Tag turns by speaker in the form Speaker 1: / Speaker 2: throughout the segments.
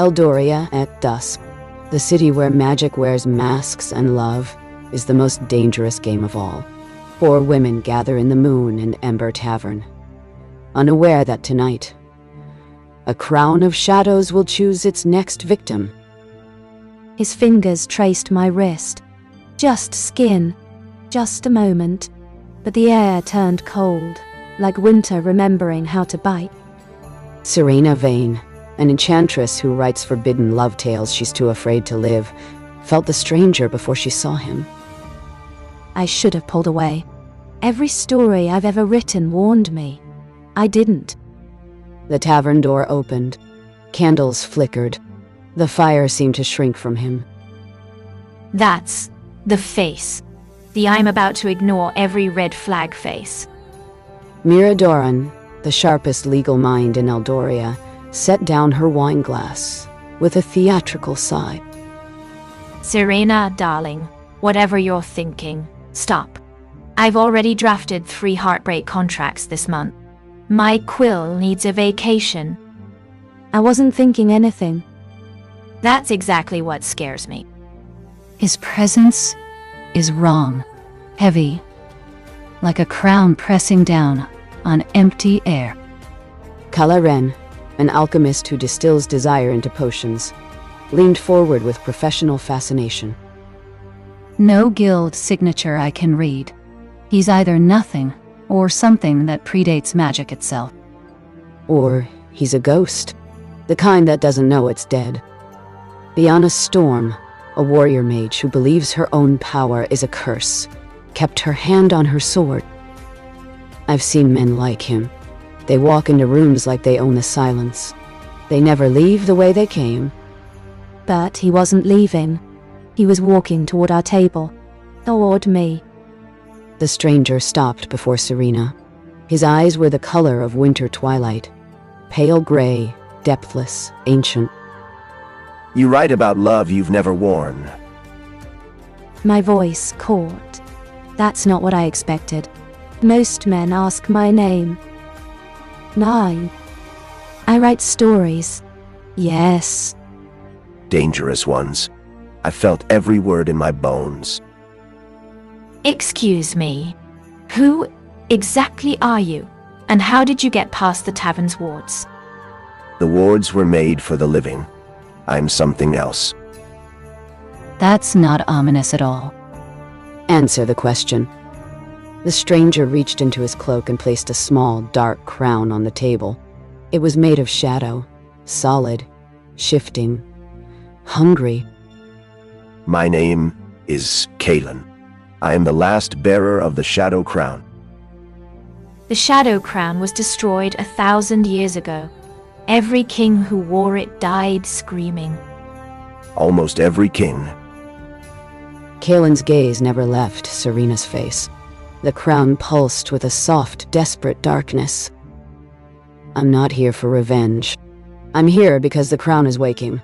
Speaker 1: Eldoria at dusk, the city where magic wears masks and love, is the most dangerous game of all. 4 women gather in the Moon and Ember tavern, unaware that tonight, a crown of shadows will choose its next victim.
Speaker 2: His fingers traced my wrist. Just skin. Just a moment. But the air turned cold, like winter remembering how to bite.
Speaker 1: Serena Vayne, an enchantress who writes forbidden love tales she's too afraid to live, felt the stranger before she saw him.
Speaker 2: I should have pulled away. Every story I've ever written warned me. I didn't.
Speaker 1: The tavern door opened. Candles flickered. The fire seemed to shrink from him.
Speaker 3: That's the face. The I'm about to ignore every red flag face.
Speaker 1: Mira, the sharpest legal mind in Eldoria, set down her wine glass with a theatrical sigh.
Speaker 3: Serena, darling, whatever you're thinking, stop. I've already drafted 3 heartbreak contracts this month. My quill needs a vacation.
Speaker 2: I wasn't thinking anything.
Speaker 3: That's exactly what scares me.
Speaker 4: His presence is wrong, heavy, like a crown pressing down on empty air.
Speaker 1: Kalla, an alchemist who distills desire into potions, leaned forward with professional fascination.
Speaker 4: No guild signature I can read. He's either nothing or something that predates magic itself.
Speaker 1: Or he's a ghost, the kind that doesn't know it's dead. Biana Storm, a warrior-mage who believes her own power is a curse, kept her hand on her sword. I've seen men like him. They walk into rooms like they own the silence. They never leave the way they came.
Speaker 2: But he wasn't leaving. He was walking toward our table. Toward me.
Speaker 1: The stranger stopped before Serena. His eyes were the color of winter twilight. Pale gray, depthless, ancient.
Speaker 5: You write about love you've never worn.
Speaker 2: My voice caught. That's not what I expected. Most men ask my name. 9. I write stories. Yes.
Speaker 5: Dangerous ones. I felt every word in my bones.
Speaker 3: Excuse me. Who exactly are you? And how did you get past the tavern's wards?
Speaker 5: The wards were made for the living. I'm something else.
Speaker 4: That's not ominous at all.
Speaker 1: Answer the question. The stranger reached into his cloak and placed a small, dark crown on the table. It was made of shadow, solid, shifting, hungry.
Speaker 5: My name is Kaelen. I am the last bearer of the Shadow Crown.
Speaker 3: The Shadow Crown was destroyed 1,000 years ago. Every king who wore it died screaming.
Speaker 5: Almost every king.
Speaker 1: Kaelen's gaze never left Serena's face. The crown pulsed with a soft, desperate darkness. I'm not here for revenge. I'm here because the crown is waking,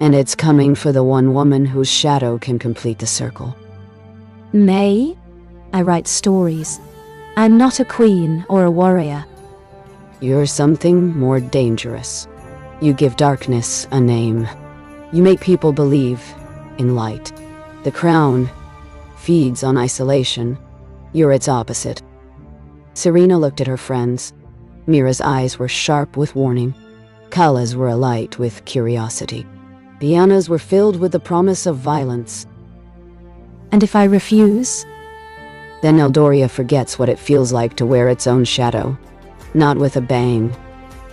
Speaker 1: and it's coming for the one woman whose shadow can complete the circle.
Speaker 2: May? I write stories. I'm not a queen or a warrior.
Speaker 1: You're something more dangerous. You give darkness a name. You make people believe in light. The crown feeds on isolation. You're its opposite. Serena looked at her friends. Mira's eyes were sharp with warning. Kalla's were alight with curiosity. Biana's were filled with the promise of violence.
Speaker 2: And if I refuse?
Speaker 1: Then Eldoria forgets what it feels like to wear its own shadow. Not with a bang,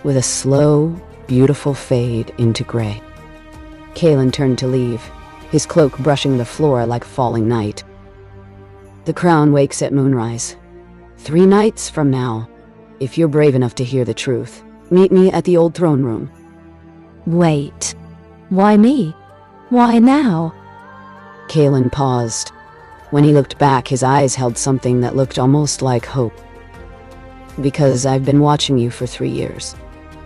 Speaker 1: with a slow, beautiful fade into gray. Kaelen turned to leave, his cloak brushing the floor like falling night. The crown wakes at moonrise. 3 nights from now. If you're brave enough to hear the truth, meet me at the old throne room.
Speaker 2: Wait. Why me? Why now?
Speaker 1: Kaelen paused. When he looked back, his eyes held something that looked almost like hope. Because I've been watching you for 3 years.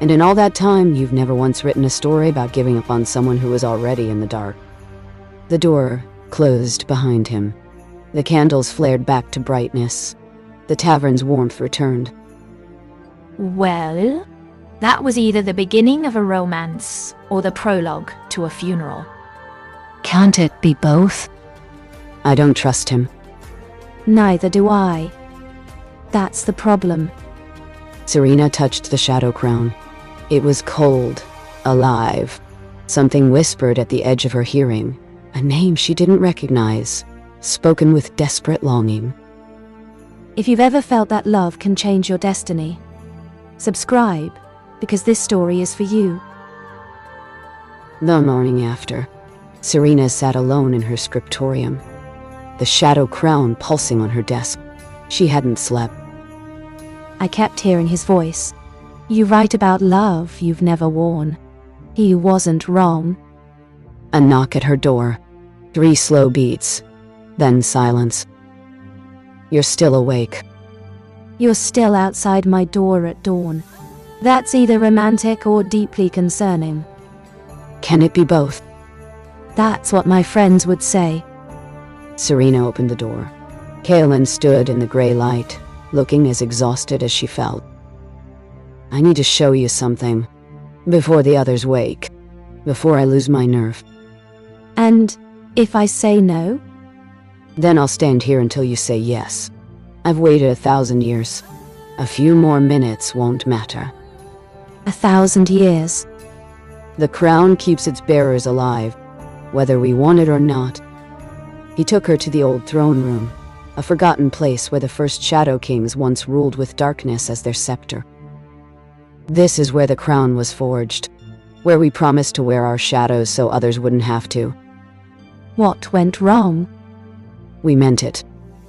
Speaker 1: And in all that time, you've never once written a story about giving up on someone who was already in the dark. The door closed behind him. The candles flared back to brightness. The tavern's warmth returned.
Speaker 3: Well, That was either the beginning of a romance or the prologue to a funeral.
Speaker 4: Can't it be both?
Speaker 1: I don't trust him.
Speaker 2: Neither do I. That's the problem.
Speaker 1: Serena touched the shadow crown. It was cold, alive. Something whispered at the edge of her hearing, a name she didn't recognize, spoken with desperate longing.
Speaker 2: If you've ever felt that love can change your destiny, subscribe, because this story is for you.
Speaker 1: The morning after, Serena sat alone in her scriptorium, the shadow crown pulsing on her desk. She hadn't slept.
Speaker 2: I kept hearing his voice. You write about love you've never worn. He wasn't wrong.
Speaker 1: A knock at her door. 3 slow beats. Then silence. You're still awake.
Speaker 2: You're still outside my door at dawn. That's either romantic or deeply concerning.
Speaker 1: Can it be both?
Speaker 2: That's what my friends would say.
Speaker 1: Serena opened the door. Kaelen stood in the gray light, looking as exhausted as she felt. I need to show you something. Before the others wake. Before I lose my nerve.
Speaker 2: And if I say no?
Speaker 1: Then I'll stand here until you say yes. I've waited 1,000 years. A few more minutes won't matter.
Speaker 2: 1,000 years.
Speaker 1: The crown keeps its bearers alive, whether we want it or not. He took her to the old throne room, a forgotten place where the first Shadow Kings once ruled with darkness as their scepter. This is where the crown was forged, where we promised to wear our shadows so others wouldn't have to.
Speaker 2: What went wrong?
Speaker 1: We meant it.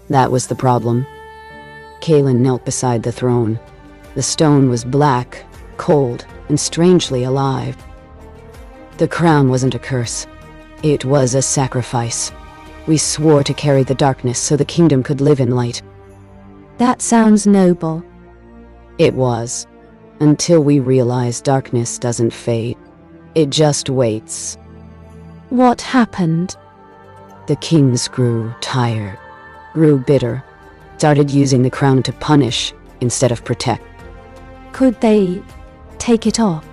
Speaker 1: That was the problem. Kaelen knelt beside the throne. The stone was black, cold, and strangely alive. The crown wasn't a curse. It was a sacrifice. We swore to carry the darkness so the kingdom could live in light.
Speaker 2: That sounds noble.
Speaker 1: It was. Until we realized darkness doesn't fade. It just waits.
Speaker 2: What happened?
Speaker 1: The kings grew tired, grew bitter, started using the crown to punish instead of protect.
Speaker 2: Could they take it off?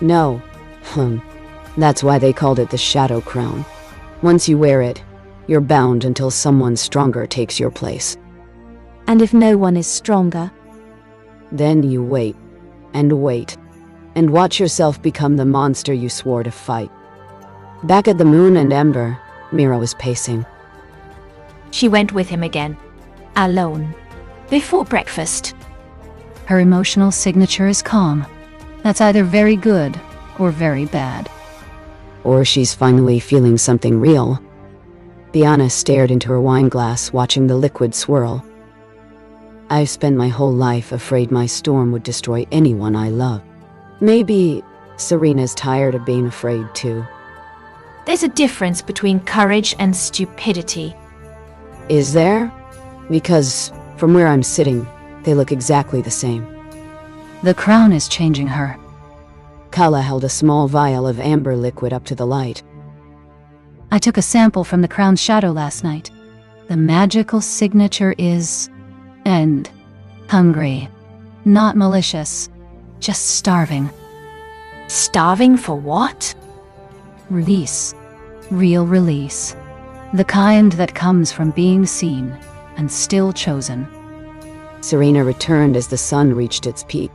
Speaker 1: No. That's why they called it the Shadow Crown. Once you wear it, you're bound until someone stronger takes your place.
Speaker 2: And if no one is stronger?
Speaker 1: Then you wait, and wait, and watch yourself become the monster you swore to fight. Back at the Moon and Ember, Mira was pacing.
Speaker 3: She went with him again. Alone. Before breakfast.
Speaker 4: Her emotional signature is calm. That's either very good or very bad.
Speaker 1: Or she's finally feeling something real. Biana stared into her wine glass, watching the liquid swirl. I've spent my whole life afraid my storm would destroy anyone I love. Maybe Serena's tired of being afraid too.
Speaker 3: There's a difference between courage and stupidity.
Speaker 1: Is there? Because from where I'm sitting, they look exactly the same.
Speaker 4: The crown is changing her.
Speaker 1: Kalla held a small vial of amber liquid up to the light.
Speaker 4: I took a sample from the crown's shadow last night. The magical signature is... end. Hungry. Not malicious. Just starving.
Speaker 3: Starving for what?
Speaker 4: Release. Real release. The kind that comes from being seen and still chosen.
Speaker 1: Serena returned as the sun reached its peak.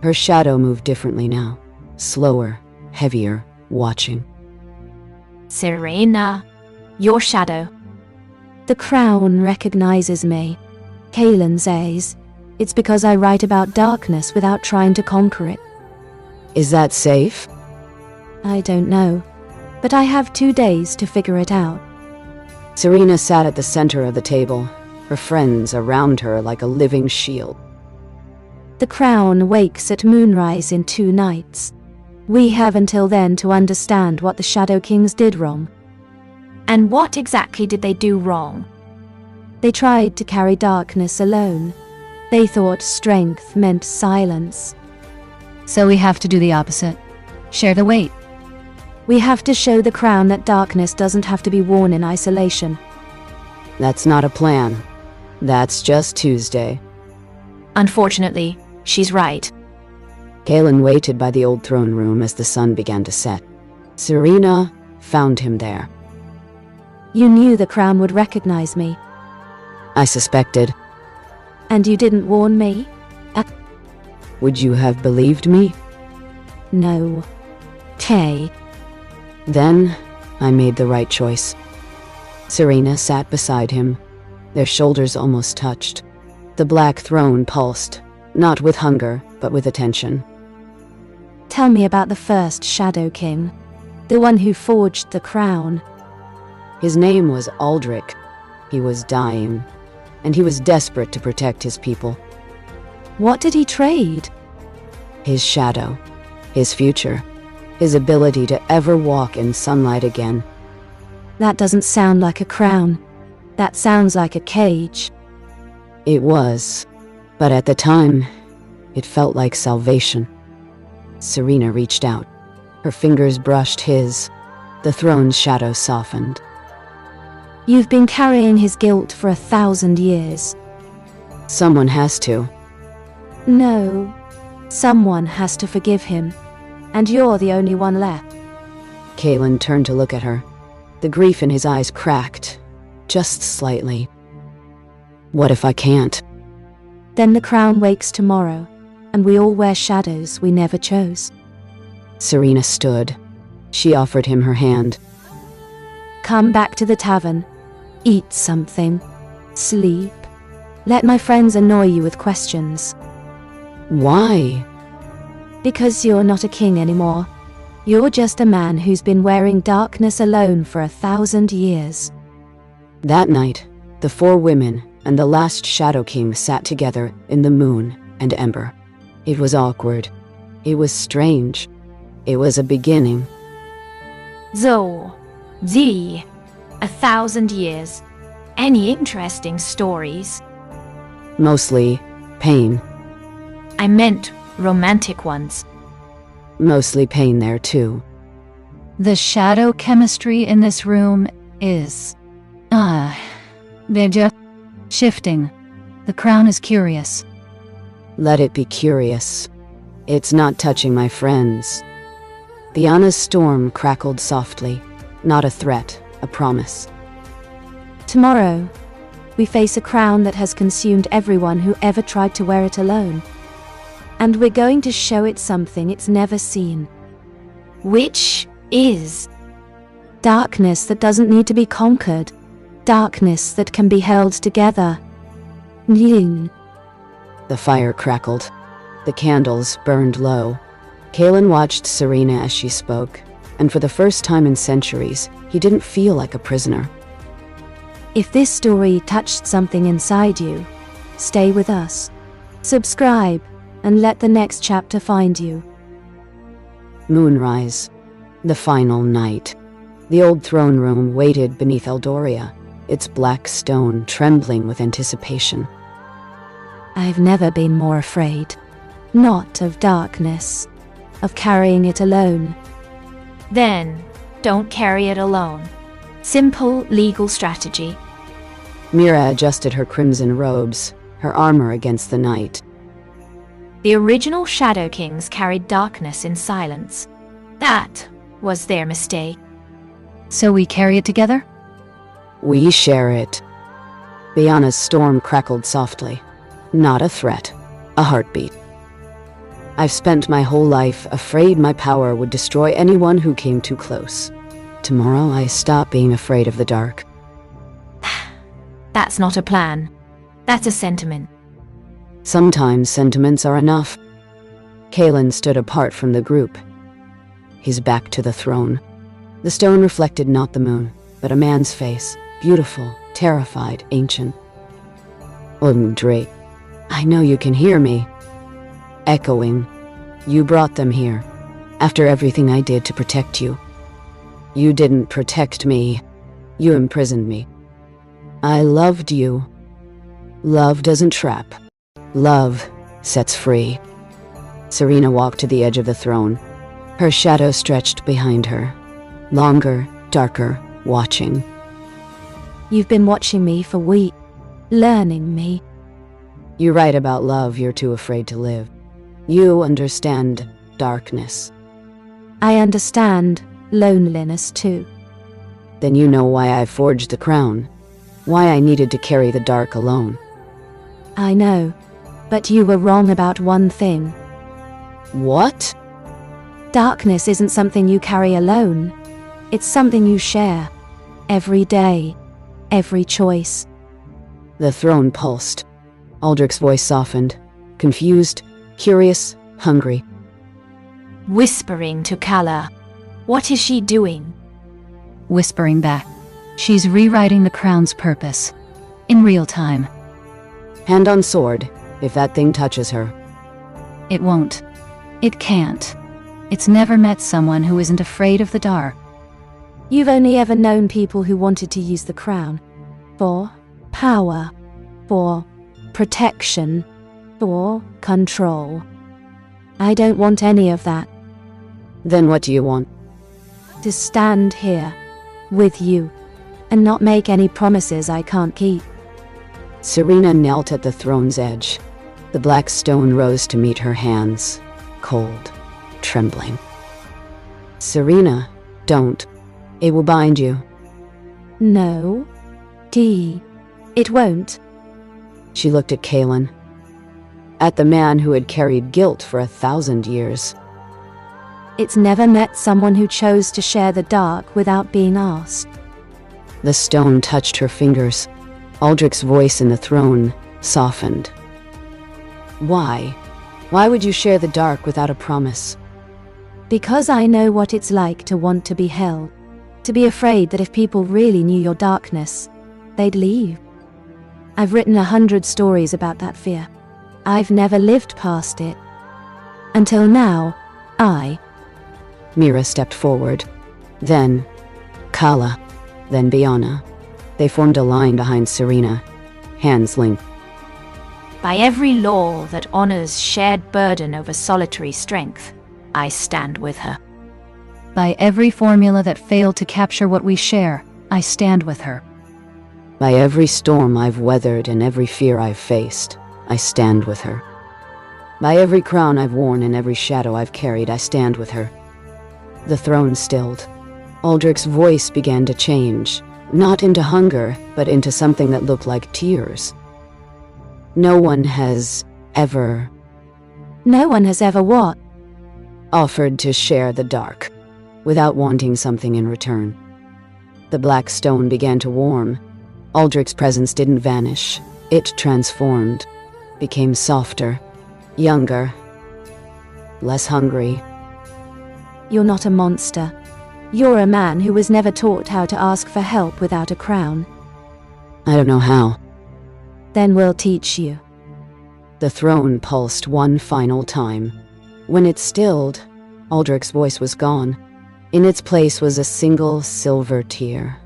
Speaker 1: Her shadow moved differently now. Slower, heavier, watching.
Speaker 3: Serena, your shadow.
Speaker 2: The crown recognizes me. Kaelen says, it's because I write about darkness without trying to conquer it.
Speaker 1: Is that safe?
Speaker 2: I don't know, but I have 2 days to figure it out.
Speaker 1: Serena sat at the center of the table, her friends around her like a living shield.
Speaker 2: The crown wakes at moonrise in 2 nights. We have until then to understand what the Shadow Kings did wrong.
Speaker 3: And what exactly did they do wrong?
Speaker 2: They tried to carry darkness alone. They thought strength meant silence.
Speaker 4: So we have to do the opposite. Share the weight.
Speaker 2: We have to show the crown that darkness doesn't have to be worn in isolation.
Speaker 1: That's not a plan. That's just Tuesday.
Speaker 3: Unfortunately, she's right.
Speaker 1: Kaelen waited by the old throne room as the sun began to set. Serena found him there.
Speaker 2: You knew the crown would recognize me,
Speaker 1: I suspected.
Speaker 2: and you didn't warn me?
Speaker 1: Would you have believed me?
Speaker 2: No. Tay.
Speaker 1: Then, I made the right choice. Serena sat beside him. Their shoulders almost touched. The black throne pulsed, not with hunger, but with attention.
Speaker 2: Tell me about the first Shadow King, the one who forged the crown.
Speaker 1: His name was Aldrich. He was dying, and he was desperate to protect his people.
Speaker 2: What did he trade?
Speaker 1: His shadow, his future, his ability to ever walk in sunlight again.
Speaker 2: That doesn't sound like a crown. That sounds like a cage.
Speaker 1: It was, but at the time, it felt like salvation. Serena reached out. Her fingers brushed his. The throne's shadow softened.
Speaker 2: You've been carrying his guilt for 1,000 years.
Speaker 1: Someone has to.
Speaker 2: No. Someone has to forgive him. And you're the only one left.
Speaker 1: Kaelen turned to look at her. The grief in his eyes cracked, just slightly. What if I can't?
Speaker 2: Then the crown wakes tomorrow, and we all wear shadows we never chose.
Speaker 1: Serena stood. She offered him her hand.
Speaker 2: Come back to the tavern. Eat something. Sleep. Let my friends annoy you with questions.
Speaker 1: Why?
Speaker 2: Because you're not a king anymore. You're just a man who's been wearing darkness alone for 1,000 years.
Speaker 1: That night, the 4 women and the last Shadow King sat together in the Moon and Ember. It was awkward. It was strange. It was a beginning.
Speaker 3: So, 1,000 years. Any interesting stories?
Speaker 1: Mostly pain.
Speaker 3: I meant romantic ones.
Speaker 1: Mostly pain there too.
Speaker 4: The shadow chemistry in this room is... they're just shifting. The crown is curious.
Speaker 1: Let it be curious. It's not touching my friends. Biana's storm crackled softly. Not a threat, a promise.
Speaker 2: Tomorrow, we face a crown that has consumed everyone who ever tried to wear it alone. And we're going to show it something it's never seen.
Speaker 3: Which is
Speaker 2: Darkness that doesn't need to be conquered. Darkness that can be held together. Yin.
Speaker 1: The fire crackled. The candles burned low. Kaelen watched Serena as she spoke, and for the first time in centuries, he didn't feel like a prisoner.
Speaker 2: If this story touched something inside you, stay with us. Subscribe, and let the next chapter find you.
Speaker 1: Moonrise. The final night. The old throne room waited beneath Eldoria, its black stone trembling with anticipation.
Speaker 2: I've never been more afraid. Not of darkness. Of carrying it alone.
Speaker 3: then don't carry it alone. Simple legal strategy.
Speaker 1: Mira adjusted her crimson robes, her armor against the night.
Speaker 3: The original Shadow Kings carried darkness in silence. That was their mistake.
Speaker 4: So we carry it together?
Speaker 1: We share it. Biana's storm crackled softly. Not a threat, a heartbeat. I've spent my whole life afraid my power would destroy anyone who came too close. Tomorrow I stop being afraid of the dark.
Speaker 3: That's not a plan. That's a sentiment.
Speaker 1: Sometimes sentiments are enough. Kaelen stood apart from the group, his back to the throne. The stone reflected not the moon, but a man's face, beautiful, terrified, ancient. Drake, I know you can hear me. Echoing. You brought them here, after everything I did to protect you. You didn't protect me. You imprisoned me. I loved you. Love doesn't trap. Love sets free. Serena walked to the edge of the throne. Her shadow stretched behind her. Longer, darker, watching.
Speaker 2: You've been watching me for weeks, learning me.
Speaker 1: You write about love you're too afraid to live. You understand darkness.
Speaker 2: I understand loneliness too.
Speaker 1: Then you know why I forged the crown. Why I needed to carry the dark alone.
Speaker 2: I know, but you were wrong about one thing.
Speaker 1: What?
Speaker 2: Darkness isn't something you carry alone. It's something you share. Every day. Every choice.
Speaker 1: The throne pulsed. Aldrich's voice softened. Confused, curious, hungry.
Speaker 3: Whispering to Kalla. What is she doing?
Speaker 4: Whispering back. She's rewriting the crown's purpose. In real time.
Speaker 1: Hand on sword, if that thing touches her.
Speaker 4: It won't. It can't. It's never met someone who isn't afraid of the dark.
Speaker 2: You've only ever known people who wanted to use the crown. For power. For protection. For control. I don't want any of that.
Speaker 1: Then what do you want?
Speaker 2: To stand here. With you. And not make any promises I can't keep.
Speaker 1: Serena knelt at the throne's edge. The black stone rose to meet her hands. Cold. Trembling. Serena, don't. It will bind you.
Speaker 2: No. It won't.
Speaker 1: She looked at Kaelen. At the man who had carried guilt for 1,000 years.
Speaker 2: It's never met someone who chose to share the dark without being asked.
Speaker 1: The stone touched her fingers. Aldrich's voice in the throne softened. Why? Why would you share the dark without a promise?
Speaker 2: Because I know what it's like to want to be held. To be afraid that if people really knew your darkness, they'd leave. I've written 100 stories about that fear. I've never lived past it. Until now,
Speaker 1: Mira stepped forward. Then, Kalla. Then Biana. They formed a line behind Serena. Hands linked.
Speaker 3: By every law that honors shared burden over solitary strength, I stand with her.
Speaker 4: By every formula that failed to capture what we share, I stand with her.
Speaker 1: By every storm I've weathered and every fear I've faced, I stand with her. By every crown I've worn and every shadow I've carried, I stand with her. The throne stilled. Aldrich's voice began to change, not into hunger, but into something that looked like tears. No one has ever
Speaker 2: what?
Speaker 1: Offered to share the dark, without wanting something in return. The black stone began to warm. Aldrich's presence didn't vanish. It transformed, became softer, younger, less hungry.
Speaker 2: You're not a monster. You're a man who was never taught how to ask for help without a crown.
Speaker 1: I don't know how.
Speaker 2: Then we'll teach you.
Speaker 1: The throne pulsed one final time. When it stilled, Aldrich's voice was gone. In its place was a single silver tear,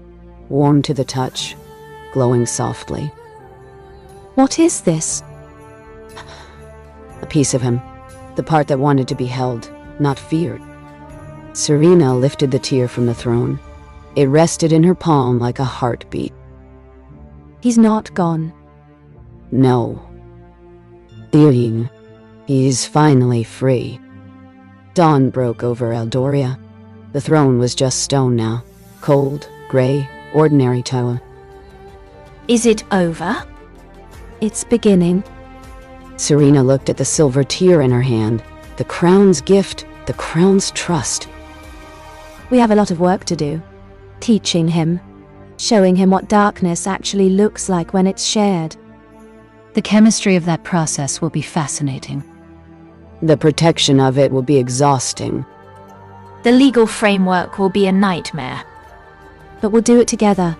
Speaker 1: warm to the touch, glowing softly.
Speaker 2: What is this?
Speaker 1: A piece of him, the part that wanted to be held, not feared. Serena lifted the tear from the throne. It rested in her palm like a heartbeat.
Speaker 2: He's not gone.
Speaker 1: No. He's finally free. Dawn broke over Eldoria. The throne was just stone now. Cold, gray, ordinary tower.
Speaker 3: Is it over?
Speaker 2: It's beginning.
Speaker 1: Serena looked at the silver tear in her hand. The crown's gift, the crown's trust.
Speaker 2: We have a lot of work to do. Teaching him. Showing him what darkness actually looks like when it's shared.
Speaker 4: The chemistry of that process will be fascinating.
Speaker 1: The protection of it will be exhausting.
Speaker 3: The legal framework will be a nightmare.
Speaker 2: But we'll do it together.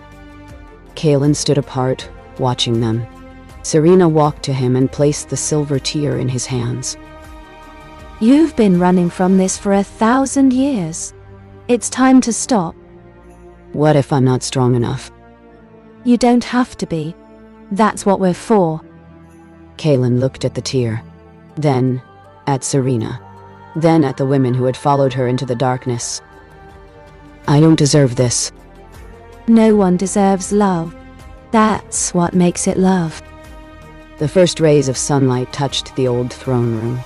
Speaker 1: Kaelen stood apart, watching them. Serena walked to him and placed the silver tear in his hands.
Speaker 2: You've been running from this for 1,000 years. It's time to stop.
Speaker 1: What if I'm not strong enough?
Speaker 2: You don't have to be. That's what we're for.
Speaker 1: Kaelen looked at the tear. Then, at Serena. Then at the women who had followed her into the darkness. I don't deserve this.
Speaker 2: No one deserves love. That's what makes it love.
Speaker 1: The first rays of sunlight touched the old throne room.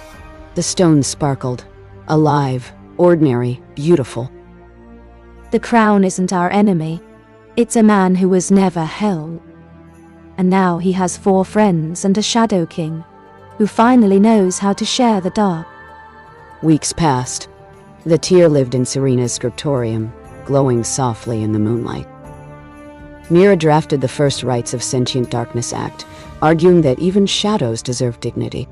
Speaker 1: The stone sparkled. Alive, ordinary, beautiful.
Speaker 2: The crown isn't our enemy. It's a man who was never held. And now he has 4 friends and a Shadow King, who finally knows how to share the dark.
Speaker 1: Weeks passed. The tear lived in Serena's scriptorium, glowing softly in the moonlight. Mira drafted the first rites of Sentient Darkness Act, arguing that even shadows deserve dignity.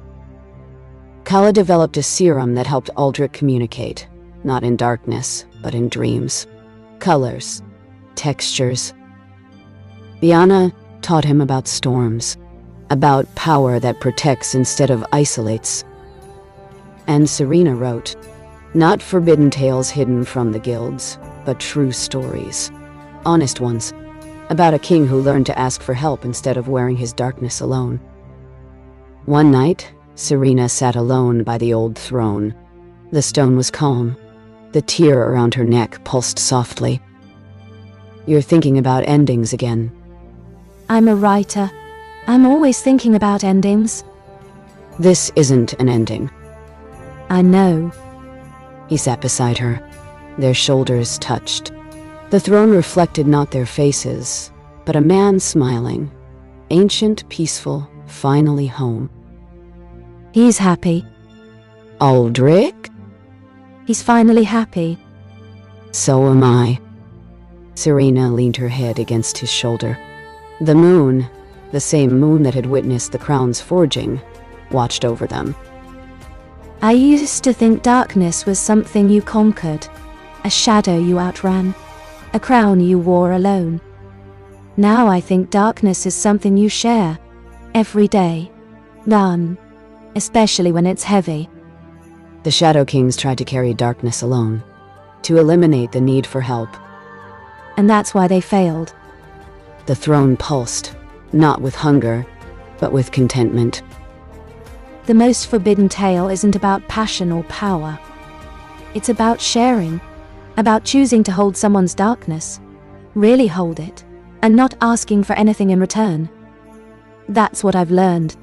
Speaker 1: Kalla developed a serum that helped Aldrich communicate, not in darkness, but in dreams. Colors, textures. Biana taught him about storms, about power that protects instead of isolates. And Serena wrote, not forbidden tales hidden from the guilds, but true stories, honest ones, about a king who learned to ask for help instead of wearing his darkness alone. One night, Serena sat alone by the old throne. The stone was calm. The tear around her neck pulsed softly. You're thinking about endings again.
Speaker 2: I'm a writer. I'm always thinking about endings.
Speaker 1: This isn't an ending.
Speaker 2: I know.
Speaker 1: He sat beside her. Their shoulders touched. The throne reflected not their faces, but a man smiling. Ancient, peaceful, finally home.
Speaker 2: He's happy.
Speaker 1: Aldrich?
Speaker 2: He's finally happy.
Speaker 1: So am I. Serena leaned her head against his shoulder. The moon, the same moon that had witnessed the crown's forging, watched over them.
Speaker 2: I used to think darkness was something you conquered, a shadow you outran, a crown you wore alone. Now I think darkness is something you share, every day. None, especially when it's heavy.
Speaker 1: The Shadow Kings tried to carry darkness alone, to eliminate the need for help.
Speaker 2: And that's why they failed.
Speaker 1: The throne pulsed, not with hunger, but with contentment.
Speaker 2: The most forbidden tale isn't about passion or power. It's about sharing, about choosing to hold someone's darkness, really hold it, and not asking for anything in return. That's what I've learned.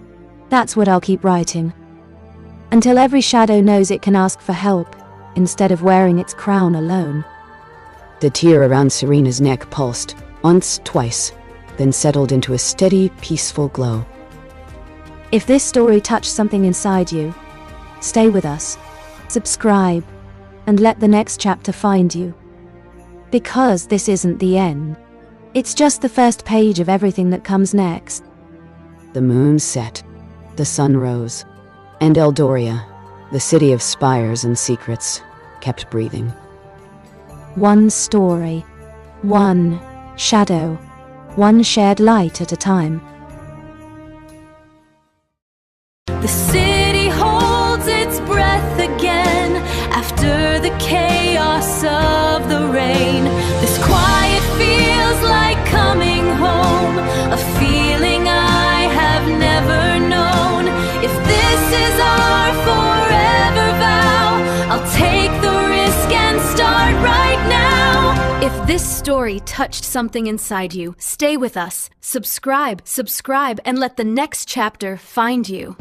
Speaker 2: That's what I'll keep writing. Until every shadow knows it can ask for help, instead of wearing its crown alone.
Speaker 1: The tear around Serena's neck pulsed, once, twice, then settled into a steady, peaceful glow.
Speaker 2: If this story touched something inside you, stay with us, subscribe, and let the next chapter find you. Because this isn't the end. It's just the first page of everything that comes next.
Speaker 1: The moon set, the sun rose, and Eldoria, the city of spires and secrets, kept breathing.
Speaker 2: One story, one shadow, one shared light at a time.
Speaker 6: The city holds its breath again after the chaos of the rain. This quiet feels like coming home, a feeling I have never known. If this is our forever vow, I'll take the risk and start right now. If this story touched something inside you, stay with us, subscribe, and let the next chapter find you.